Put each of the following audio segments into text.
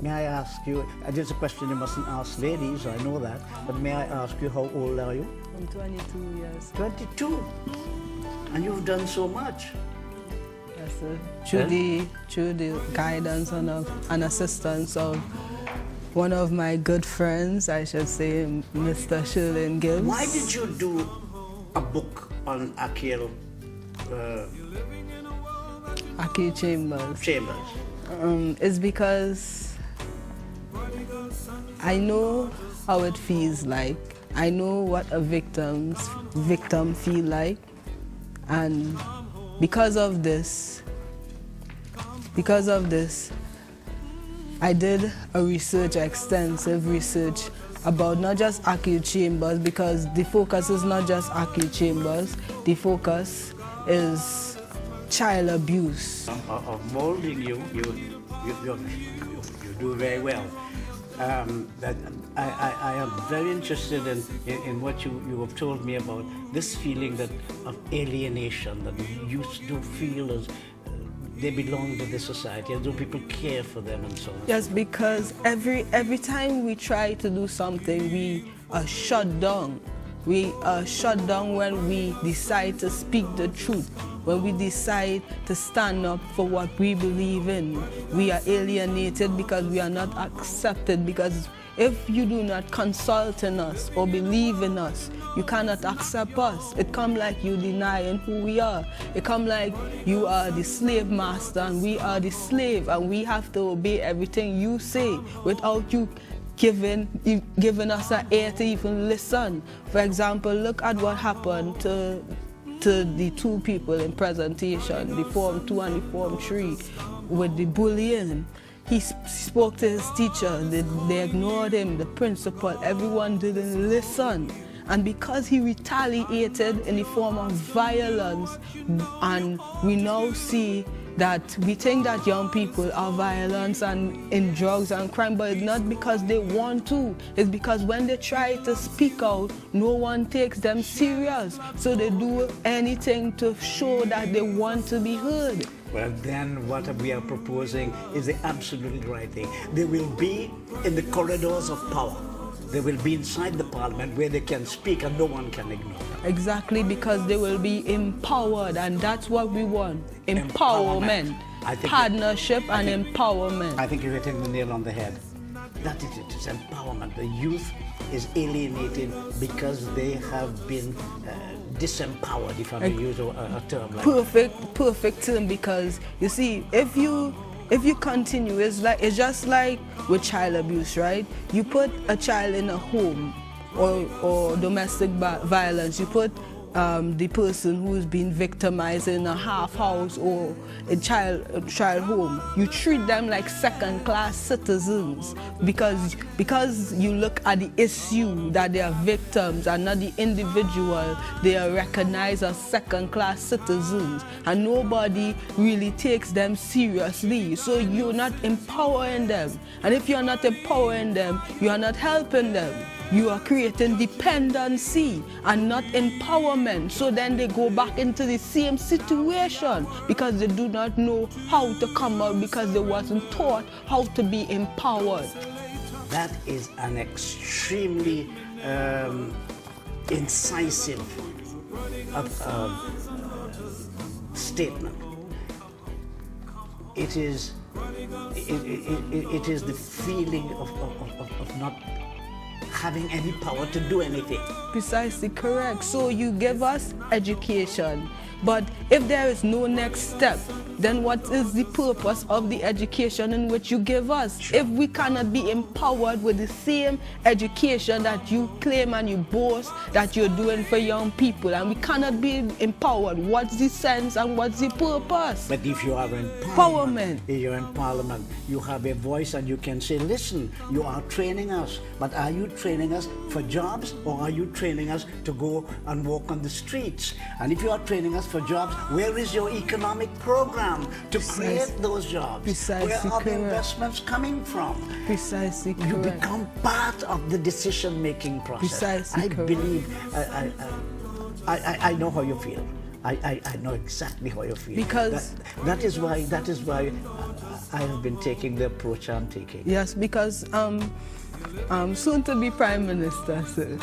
may I ask you, there's a question you mustn't ask ladies, I know that, but may I ask you, how old are you? I'm 22 years. 22? And you've done so much. Yes, sir. Through the guidance and assistance of one of my good friends, I should say, Mr. Shirley Gibbs. Why did you do a book on Akil Chambers? It's because I know how it feels like. I know what a victim feel like, and because of this, I did a extensive research about not just Akil Chambers, because the focus is not just Akil Chambers, the focus is child abuse. Of molding you do very well. That I am very interested in what you have told me about this feeling of alienation, that youth do feel as they belong to the society, as though people care for them and so on. Yes, because every time we try to do something, we are shut down. We are shut down when we decide to speak the truth, when we decide to stand up for what we believe in. We are alienated because we are not accepted, because if you do not consult in us or believe in us, you cannot accept us. It comes like you denying who we are. It comes like you are the slave master and we are the slave, and we have to obey everything you say without you giving us an ear to even listen. For example, look at what happened to the two people in presentation, the Form 2 and the Form 3, with the bullying. He spoke to his teacher, they ignored him, the principal, everyone didn't listen. And because he retaliated in the form of violence, and we now see that we think that young people are violent and in drugs and crime, but it's not because they want to. It's because when they try to speak out, no one takes them serious. So they do anything to show that they want to be heard. Well, then what we are proposing is the absolutely right thing. They will be in the corridors of power. They will be inside the parliament where they can speak and no one can ignore them. Exactly, because they will be empowered, and that's what we want. Empowerment. Partnership and empowerment. I think you're hitting the nail on the head. That is it, it's empowerment. The youth is alienated because they have been disempowered, if I may use a term like that. Perfect term, because you see, if you continue, it's just like with child abuse, right? You put a child in a home or domestic violence, you put the person who's been victimized in a half house or a child home. You treat them like second-class citizens because you look at the issue that they are victims and not the individual. They are recognized as second-class citizens, and nobody really takes them seriously. So you're not empowering them, and if you're not empowering them, you are not helping them. You are creating dependency and not empowerment. So then they go back into the same situation because they do not know how to come out, because they wasn't taught how to be empowered. That is an extremely incisive statement. It is the feeling of not having any power to do anything. Precisely correct. So you give us education, but if there is no next step, then what is the purpose of the education in which you give us? Sure. If we cannot be empowered with the same education that you claim and you boast that you're doing for young people, and we cannot be empowered, what's the sense and what's the purpose? But if you are in Parliament, you have a voice and you can say, listen, you are training us, but are you training us for jobs, or are you training us to go and walk on the streets? And if you are training us for jobs, where is your economic program to create those jobs? Precisely. Where are the investments coming from? Precisely correct. You become part of the decision-making process. Precisely I correct. believe, I know how you feel. I know exactly how you feel. Because that is why I have been taking the approach I'm taking. yes, because soon to be Prime Minister, sir.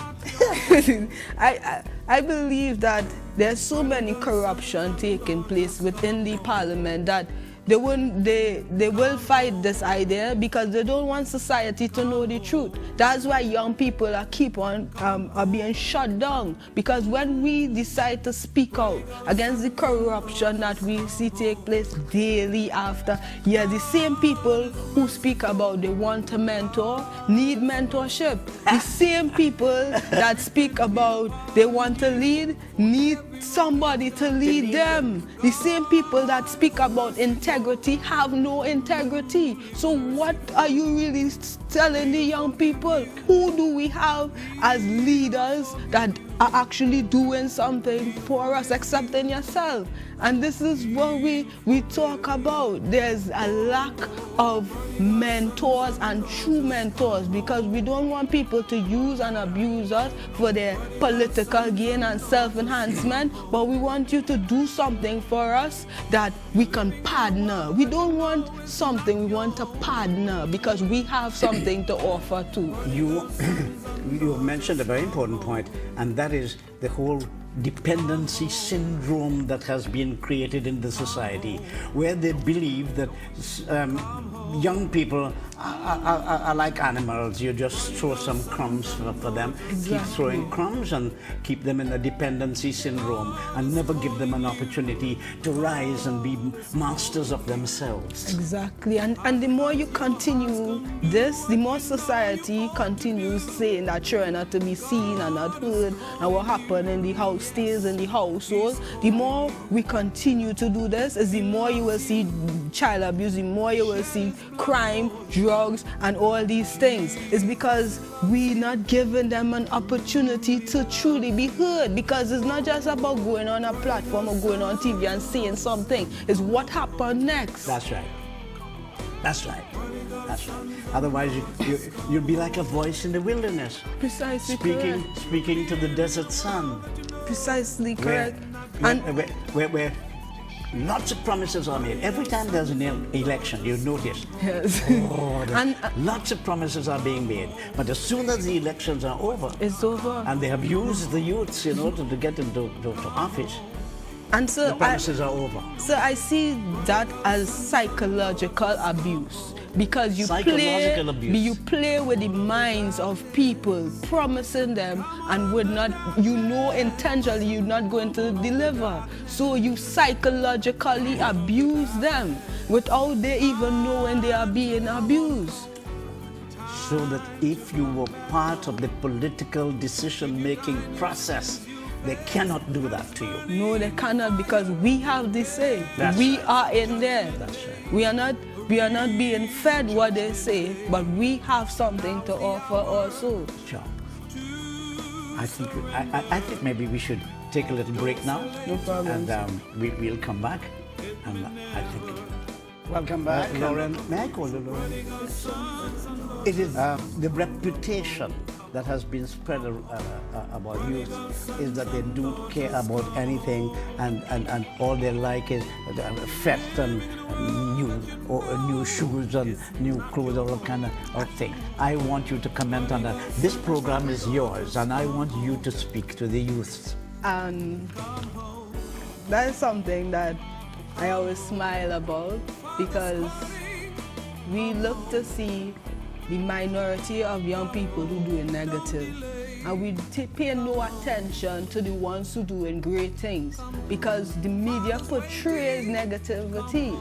I believe that there's so many corruption taking place within the parliament that they will fight this idea because they don't want society to know the truth. That's why young people are being shut down, because when we decide to speak out against the corruption that we see take place daily after, yeah, the same people who speak about they want to mentor need mentorship. The same people that speak about they want to lead need somebody to lead them. The same people that speak about integrity have no integrity. So what are you really telling the young people? Who do we have as leaders that are actually doing something for us except in yourself? And this is what we talk about. There's a lack of mentors and true mentors, because we don't want people to use and abuse us for their political gain and self-enhancement, but we want you to do something for us that we can partner. We don't want something, we want to partner because we have something to offer too. You mentioned a very important point, and that is the whole dependency syndrome that has been created in the society, where they believe that young people are like animals. You just throw some crumbs for them, Exactly. keep throwing crumbs and keep them in a dependency syndrome and never give them an opportunity to rise and be masters of themselves. Exactly, and the more you continue this, the more society continues saying that you're not to be seen and not heard, and what happened in the house stays in the household. The more we continue to do this, is the more you will see child abuse, the more you will see crime, drugs, and all these things. It's because we're not giving them an opportunity to truly be heard, because it's not just about going on a platform or going on TV and saying something. It's what happened next. That's right. That's right. That's right. Otherwise, you'll be like a voice in the wilderness. Precisely correct. Speaking to the desert sun. Precisely correct. Where lots of promises are made. Every time there's an election, you notice. Yes. Lots of promises are being made. But as soon as the elections are over, It's over. and they have used the youths in order to get into to office, And so the promises are over. So I see that as psychological abuse, because you Psychological abuse. you play with the minds of people, promising them, and would not, intentionally you're not going to deliver. So you psychologically abuse them without they even knowing they are being abused. So that if you were part of the political decision-making process, they cannot do that to you. No, they cannot, because we have the say. That's We right. are in there. That's right. We are not being fed what they say, but we have something to offer also. Sure. I think maybe we should take a little break now. No problem. And we'll come back. And I think. Welcome back. Lauren, may I call you Lauren? It is the reputation that has been spread about youth is that they don't care about anything, and all they like is fete and new shoes and new clothes, all kind of thing. I want you to comment on that. This program is yours, and I want you to speak to the youth. And that is something that I always smile about, because we look to see the minority of young people who doing negative, and we pay no attention to the ones who doing great things, because the media portrays negativity.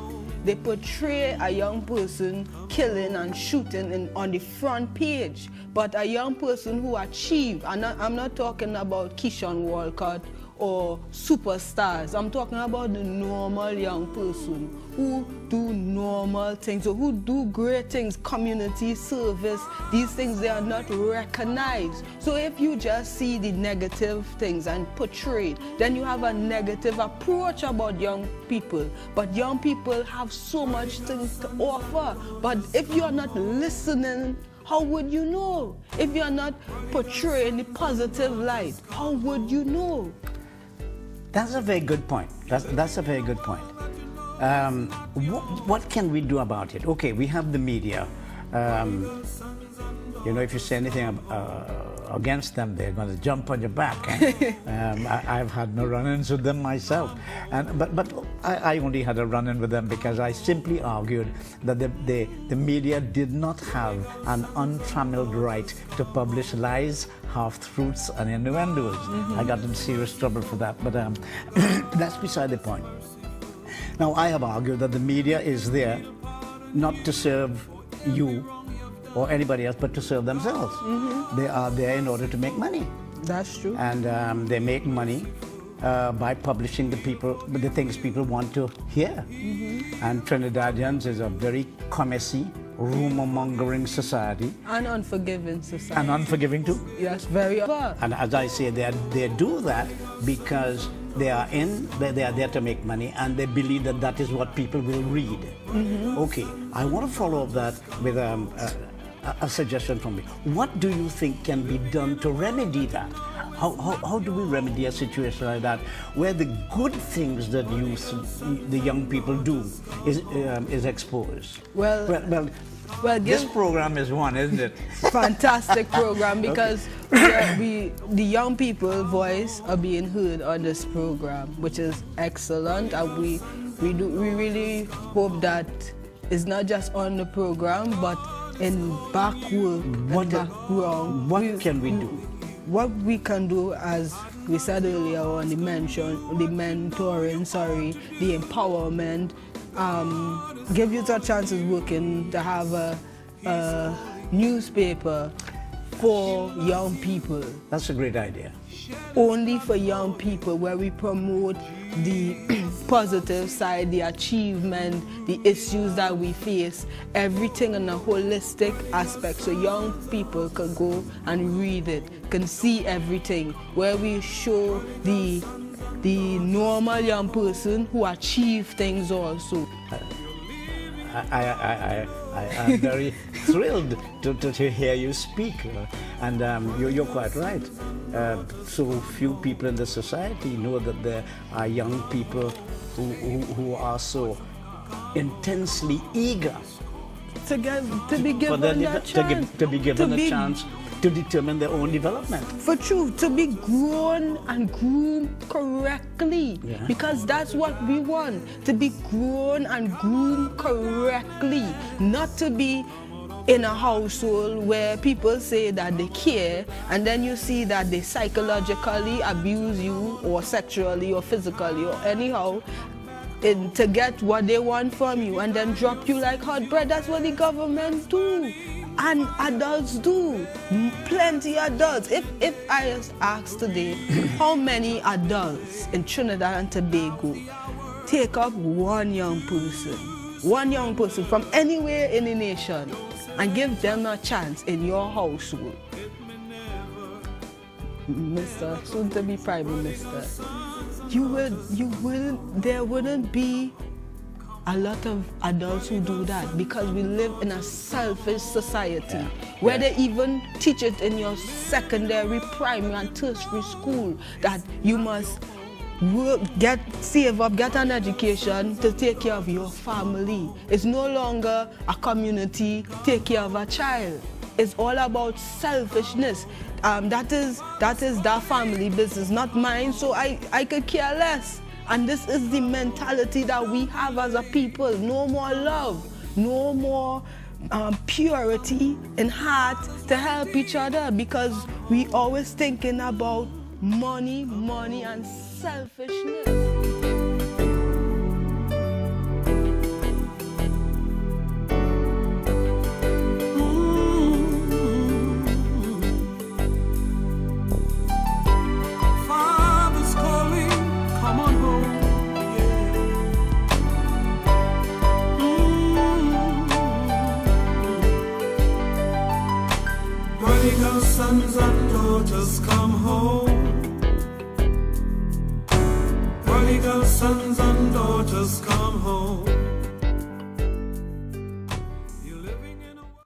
They portray a young person killing and shooting on the front page, but a young person who achieved, and I'm not talking about Keyshawn Walcott or superstars. I'm talking about the normal young person who do normal things, or who do great things, community service. These things, they are not recognized. So if you just see the negative things and portray it, then you have a negative approach about young people. But young people have so much things to offer. But if you're not listening, how would you know? If you're not portraying the positive light, how would you know? That's a very good point. That's a very good point. What can we do about it? Okay, we have the media. If you say anything against them, they're going to jump on your back. I've had no run-ins with them myself, but I only had a run-in with them because I simply argued that the media did not have an untrammeled right to publish lies, half-truths, and innuendos. I got in serious trouble for that, but that's beside the point. Now, I have argued that the media is there not to serve you or anybody else, but to serve themselves. They are there in order to make money. That's true. And they make money by publishing the things people want to hear. And Trinidadians is a very commercy, rumor-mongering society. An unforgiving society. And unforgiving too. Yes, very bad. And as I say, they do that because they are there to make money, and they believe that that is what people will read. Okay, I want to follow up that with a suggestion from me. What do you think can be done to remedy that? How do we remedy a situation like that, where the good things that the young people do is exposed? Well, this program is one, isn't it? Fantastic program, because the young people's voice are being heard on this program, which is excellent, and we really hope that it's not just on the program, but in background. What can we do? What we can do, as we said earlier on, the mentoring, the empowerment, give youth a chance of working to have a newspaper for young people. That's a great idea. Only for young people, where we promote the positive side, the achievement, the issues that we face, everything in a holistic aspect, so young people can go and read it, can see everything, where we show the normal young person who achieve things also. I am very thrilled to hear you speak, and you're quite right. So few people in the society know that there are young people who are so intensely eager to be given a chance to determine their own development. For truth, to be grown and groomed correctly, because that's what we want, to be grown and groomed correctly, not to be in a household where people say that they care, and then you see that they psychologically abuse you, or sexually or physically or anyhow, to get what they want from you, and then drop you like hot bread. That's what the government do. And adults do. Plenty adults. If I ask today, how many adults in Trinidad and Tobago take up one young person from anywhere in the nation, and give them a chance in your household? Mr. Soon to be Prime Minister, there wouldn't be a lot of adults who do that, because we live in a selfish society where they even teach it in your secondary, primary and tertiary school that you must work, save up, get an education to take care of your family. It's no longer a community take care of a child. It's all about selfishness. That is their family business, not mine, so I could care less. And this is the mentality that we have as a people. No more love, no more purity in heart to help each other, because we always thinking about money and selfishness. Sons and daughters, come home. Prodigal sons and daughters, come home.